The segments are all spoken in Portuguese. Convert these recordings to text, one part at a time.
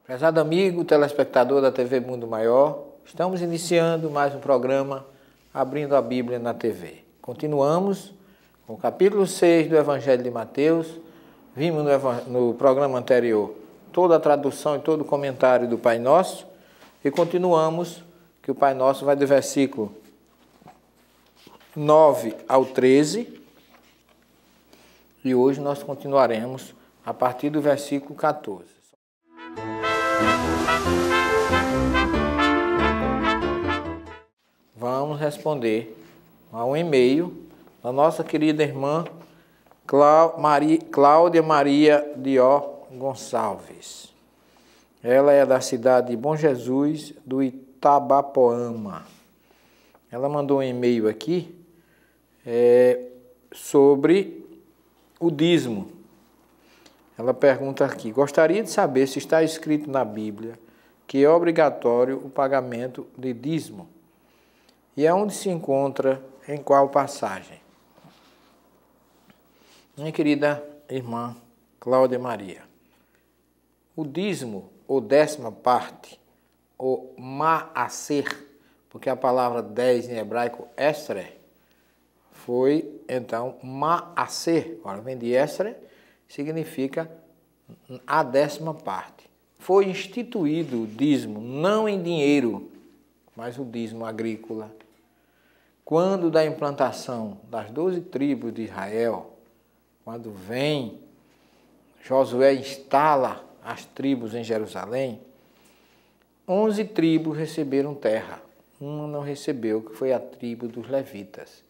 Prezado amigo, telespectador da TV Mundo Maior, estamos iniciando mais um programa Abrindo a Bíblia na TV. Continuamos com o capítulo 6 do Evangelho de Mateus. Vimos no programa anterior toda a tradução e todo o comentário do Pai Nosso e continuamos que o Pai Nosso vai do versículo 9 ao 13 e hoje nós continuaremos a partir do versículo 14. Vamos responder a um e-mail da nossa querida irmã Cláudia Maria Dió Gonçalves. Ela é da cidade de Bom Jesus, do Itabapoama. Ela mandou um e-mail aqui sobre o dízimo. Ela pergunta aqui: gostaria de saber se está escrito na Bíblia que é obrigatório o pagamento de dízimo. E aonde se encontra, em qual passagem? Minha querida irmã Cláudia Maria, o dízimo, ou 10ª parte, ou maaser, porque a palavra 10 em hebraico, esre, foi então maaser, agora vem de esre, significa a 10ª parte. Foi instituído o dízimo, não em dinheiro, mas o dízimo agrícola. Quando da implantação das 12 tribos de Israel, quando vem Josué instala as tribos em Jerusalém, 11 tribos receberam terra, uma não recebeu, que foi a tribo dos levitas.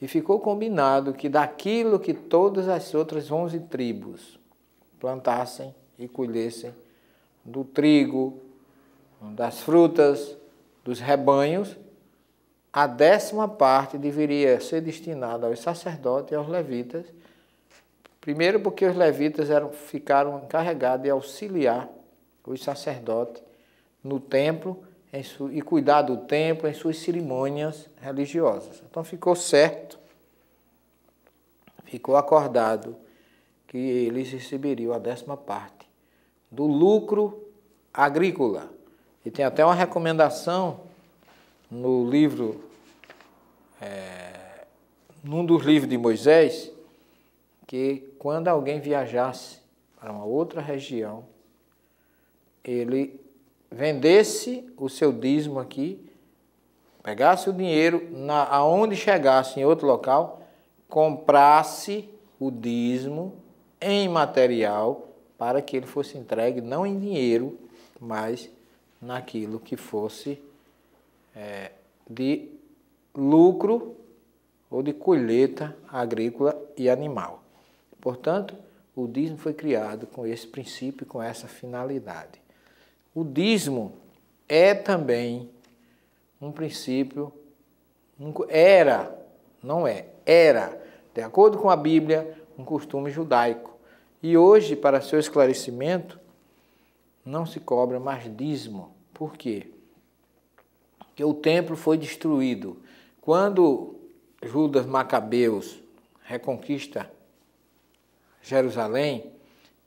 E ficou combinado que daquilo que todas as outras 11 tribos plantassem e colhessem, do trigo, das frutas, dos rebanhos, a 10ª parte deveria ser destinada aos sacerdotes e aos levitas. Primeiro porque os levitas ficaram encarregados de auxiliar os sacerdotes no templo e cuidar do templo em suas cerimônias religiosas. Então ficou certo, ficou acordado que eles receberiam a 10ª parte do lucro agrícola. E tem até uma recomendação no livro, num dos livros de Moisés, que quando alguém viajasse para uma outra região, ele vendesse o seu dízimo aqui, pegasse o dinheiro, aonde chegasse em outro local, comprasse o dízimo em material para que ele fosse entregue não em dinheiro, mas naquilo que fosse de lucro ou de colheita agrícola e animal. Portanto, o dízimo foi criado com esse princípio e com essa finalidade. O dízimo é também um princípio, era, de acordo com a Bíblia, um costume judaico. E hoje, para seu esclarecimento, não se cobra mais dízimo. Por quê? Porque o templo foi destruído. Quando Judas Macabeus reconquista Jerusalém,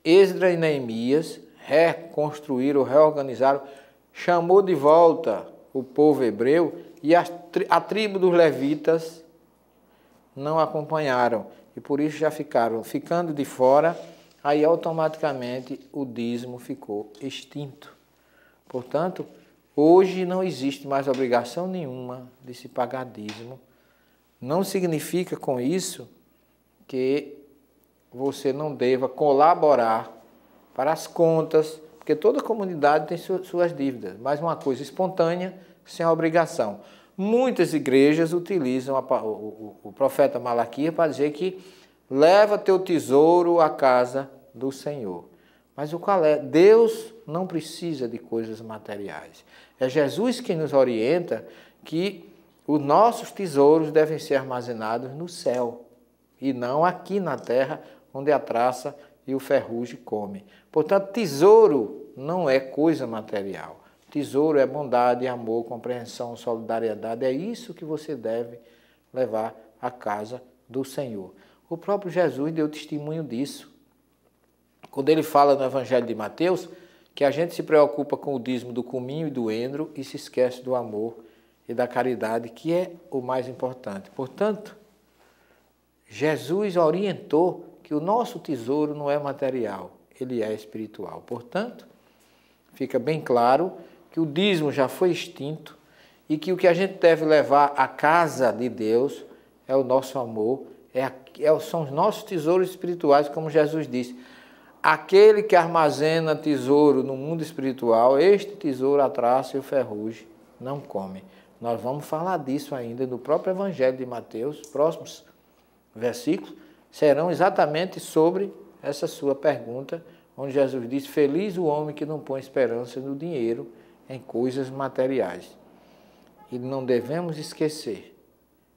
Esdras e Neemias reconstruíram, reorganizaram, chamou de volta o povo hebreu e a tribo dos levitas não acompanharam. E por isso já ficando de fora, aí automaticamente o dízimo ficou extinto. Portanto, hoje não existe mais obrigação nenhuma de se pagar dízimo. Não significa com isso que você não deva colaborar para as contas, porque toda comunidade tem suas dívidas, mas uma coisa espontânea, sem obrigação. Muitas igrejas utilizam o profeta Malaquias para dizer que leva teu tesouro à casa do Senhor. Mas o qual é? Deus não precisa de coisas materiais. É Jesus quem nos orienta que os nossos tesouros devem ser armazenados no céu e não aqui na terra, onde a traça e o ferrugem come. Portanto, tesouro não é coisa material. tesouro é bondade, amor, compreensão, solidariedade. É isso que você deve levar à casa do Senhor. O próprio Jesus deu testemunho disso. Quando ele fala no Evangelho de Mateus, que a gente se preocupa com o dízimo do cominho e do endro e se esquece do amor e da caridade, que é o mais importante. Portanto, Jesus orientou que o nosso tesouro não é material, ele é espiritual. Portanto, fica bem claro que o dízimo já foi extinto e que o que a gente deve levar à casa de Deus é o nosso amor, são os nossos tesouros espirituais, como Jesus disse. Aquele que armazena tesouro no mundo espiritual, este tesouro a traça e o ferrugem não come. Nós vamos falar disso ainda no próprio Evangelho de Mateus. Próximos versículos serão exatamente sobre essa sua pergunta, onde Jesus diz: feliz o homem que não põe esperança no dinheiro, em coisas materiais. E não devemos esquecer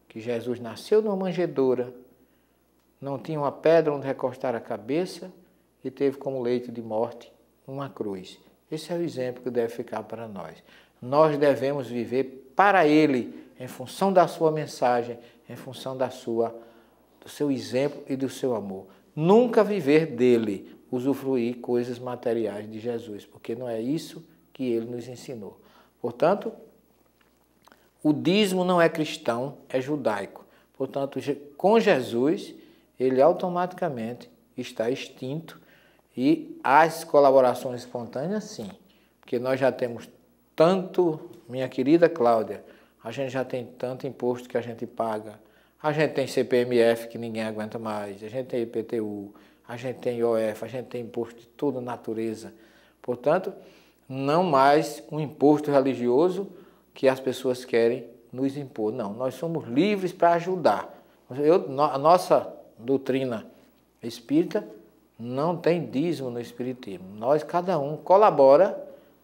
que Jesus nasceu numa manjedoura, não tinha uma pedra onde recostar a cabeça e teve como leito de morte uma cruz. Esse é o exemplo que deve ficar para nós. Nós devemos viver para Ele, em função da sua mensagem, em função do seu exemplo e do seu amor. Nunca viver dele, usufruir coisas materiais de Jesus, porque não é isso que Ele nos ensinou. Portanto, o dízimo não é cristão, é judaico. Portanto, com Jesus, ele automaticamente está extinto. E as colaborações espontâneas, sim, porque nós já temos tanto, minha querida Cláudia, a gente já tem tanto imposto que a gente paga, a gente tem CPMF que ninguém aguenta mais, a gente tem IPTU, a gente tem IOF, a gente tem imposto de toda natureza. Portanto, não mais um imposto religioso que as pessoas querem nos impor. Não, nós somos livres para ajudar. A nossa doutrina espírita não tem dízimo no espiritismo. Nós, cada um, colabora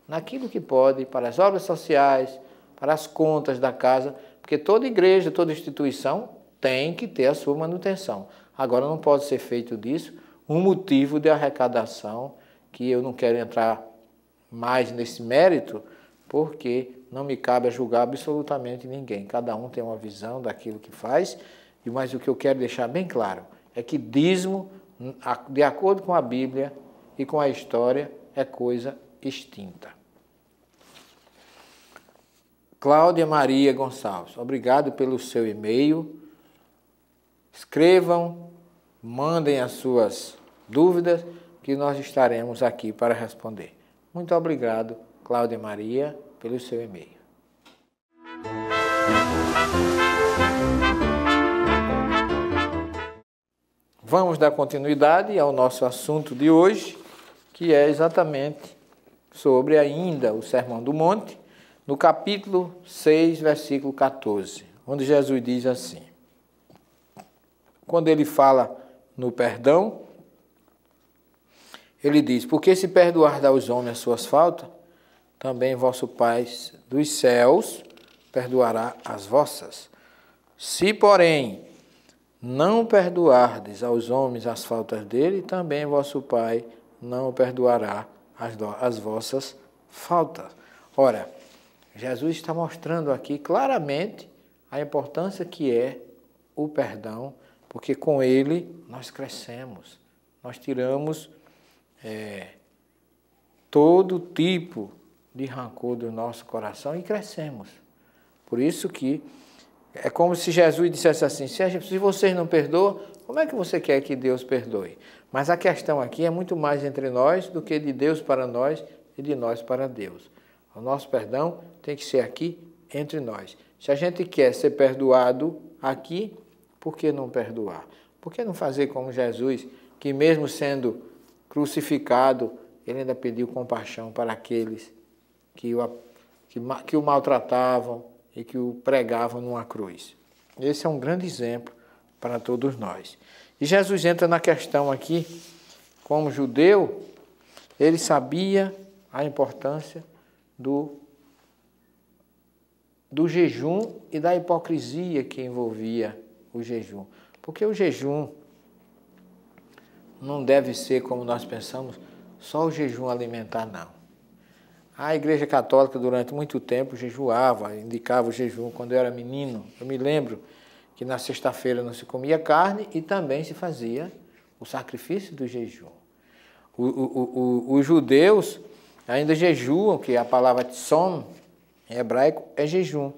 naquilo que pode para as obras sociais, para as contas da casa, porque toda igreja, toda instituição tem que ter a sua manutenção. Agora, não pode ser feito disso um motivo de arrecadação, que eu não quero entrar mais nesse mérito, porque não me cabe a julgar absolutamente ninguém. Cada um tem uma visão daquilo que faz, mas o que eu quero deixar bem claro é que dízimo, de acordo com a Bíblia e com a história, é coisa extinta. Cláudia Maria Gonçalves, obrigado pelo seu e-mail. Escrevam, mandem as suas dúvidas, que nós estaremos aqui para responder. Muito obrigado, Cláudia Maria, pelo seu e-mail. Vamos dar continuidade ao nosso assunto de hoje, que é exatamente sobre ainda o Sermão do Monte, no capítulo 6, versículo 14, onde Jesus diz assim, quando ele fala no perdão, ele diz, porque se perdoar aos homens as suas faltas, também vosso Pai dos céus perdoará as vossas. Se, porém, não perdoardes aos homens as faltas dele, também vosso Pai não perdoará as vossas faltas. Ora, Jesus está mostrando aqui claramente a importância que é o perdão, porque com ele nós crescemos, nós tiramos todo tipo de rancor do nosso coração e crescemos. Por isso que é como se Jesus dissesse assim, se vocês não perdoam, como é que você quer que Deus perdoe? Mas a questão aqui é muito mais entre nós do que de Deus para nós e de nós para Deus. O nosso perdão tem que ser aqui entre nós. Se a gente quer ser perdoado aqui, por que não perdoar? Por que não fazer como Jesus, que mesmo sendo crucificado, ele ainda pediu compaixão para aqueles que o maltratavam e que o pregavam numa cruz. Esse é um grande exemplo para todos nós. E Jesus entra na questão aqui, como judeu, ele sabia a importância do jejum e da hipocrisia que envolvia o jejum. Porque o jejum não deve ser, como nós pensamos, só o jejum alimentar, não. A Igreja Católica, durante muito tempo, jejuava, indicava o jejum quando eu era menino. Eu me lembro que na sexta-feira não se comia carne e também se fazia o sacrifício do jejum. Os judeus ainda jejuam, que a palavra tzom, em hebraico, é jejum.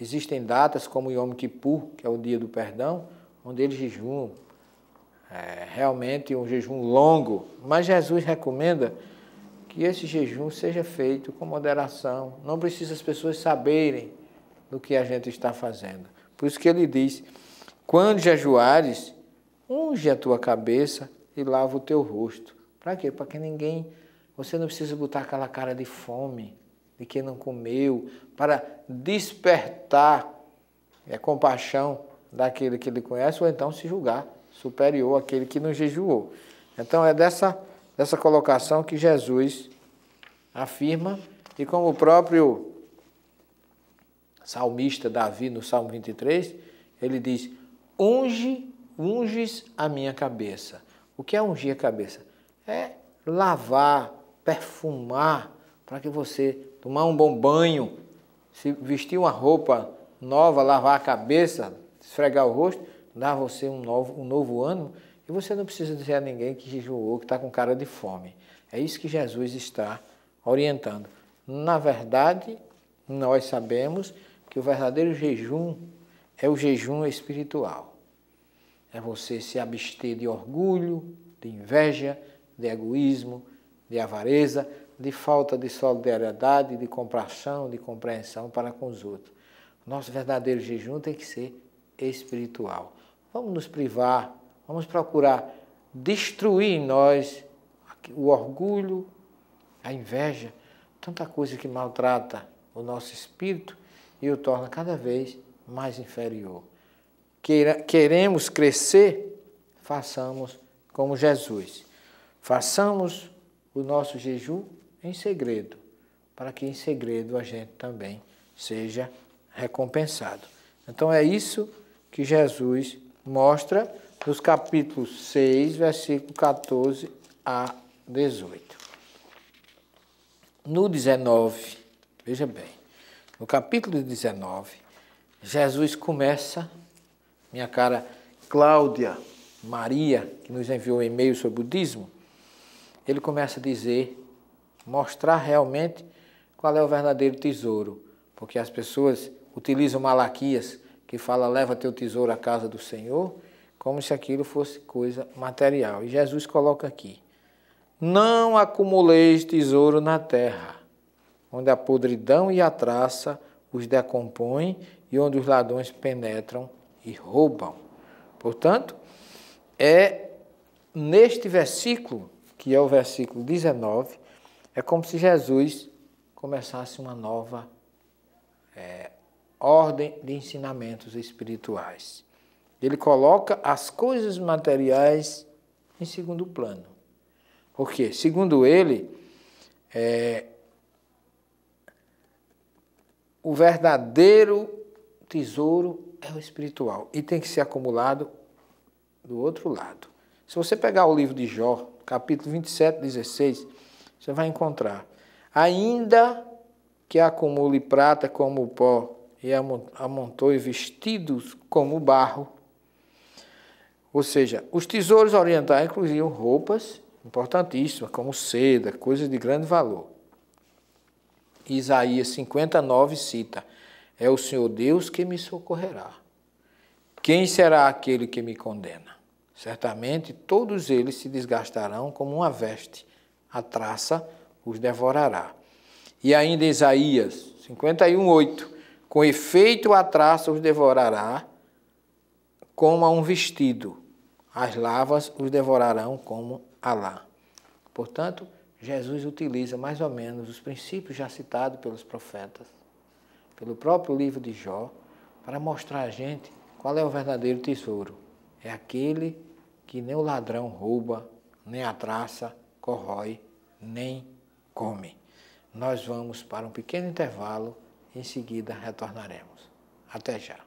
Existem datas como Yom Kippur, que é o dia do perdão, onde eles jejuam. Realmente um jejum longo, mas Jesus recomenda que esse jejum seja feito com moderação. Não precisa as pessoas saberem do que a gente está fazendo. Por isso que ele diz, quando jejuares, unge a tua cabeça e lava o teu rosto. Para quê? Para que você não precisa botar aquela cara de fome, de quem não comeu, para despertar compaixão daquele que ele conhece, ou então se julgar superior àquele que não jejuou. Então é dessa colocação que Jesus afirma, e como o próprio salmista Davi, no Salmo 23, ele diz, unges a minha cabeça. O que é ungir a cabeça? É lavar, perfumar, para que você tomar um bom banho, se vestir uma roupa nova, lavar a cabeça, esfregar o rosto, dá a você um novo ânimo, e você não precisa dizer a ninguém que jejuou, que está com cara de fome. É isso que Jesus está orientando. Na verdade, nós sabemos que o verdadeiro jejum é o jejum espiritual. É você se abster de orgulho, de inveja, de egoísmo, de avareza, de falta de solidariedade, de compaixão, de compreensão para com os outros. Nosso verdadeiro jejum tem que ser espiritual. Vamos nos privar, vamos procurar destruir em nós o orgulho, a inveja, tanta coisa que maltrata o nosso espírito e o torna cada vez mais inferior. Queremos crescer, façamos como Jesus. Façamos o nosso jejum em segredo, para que em segredo a gente também seja recompensado. Então é isso que Jesus mostra nos capítulos 6, versículo 14 a 18. No 19, veja bem, no capítulo 19, Jesus começa, minha cara Cláudia Maria, que nos enviou um e-mail sobre o dízimo, ele começa a dizer, mostrar realmente qual é o verdadeiro tesouro, porque as pessoas utilizam Malaquias, que fala, leva teu tesouro à casa do Senhor, como se aquilo fosse coisa material. E Jesus coloca aqui, não acumuleis tesouro na terra, onde a podridão e a traça os decompõem e onde os ladrões penetram e roubam. Portanto, é neste versículo, que é o versículo 19, é como se Jesus começasse uma nova ordem de ensinamentos espirituais. Ele coloca as coisas materiais em segundo plano. Porque, segundo ele, o verdadeiro tesouro é o espiritual e tem que ser acumulado do outro lado. Se você pegar o livro de Jó, capítulo 27, 16, você vai encontrar, ainda que acumule prata como o pó e amontoe vestidos como o barro, ou seja, os tesouros orientais incluíam roupas importantíssimas, como seda, coisas de grande valor. Isaías 59 cita, é o Senhor Deus que me socorrerá. Quem será aquele que me condena? Certamente todos eles se desgastarão como uma veste, a traça os devorará. E ainda Isaías 51:8, com efeito a traça os devorará como a um vestido, as lavas os devorarão como a lã. Portanto, Jesus utiliza mais ou menos os princípios já citados pelos profetas, pelo próprio livro de Jó, para mostrar a gente qual é o verdadeiro tesouro. É aquele que nem o ladrão rouba, nem a traça corrói, nem come. Nós vamos para um pequeno intervalo e em seguida retornaremos. Até já.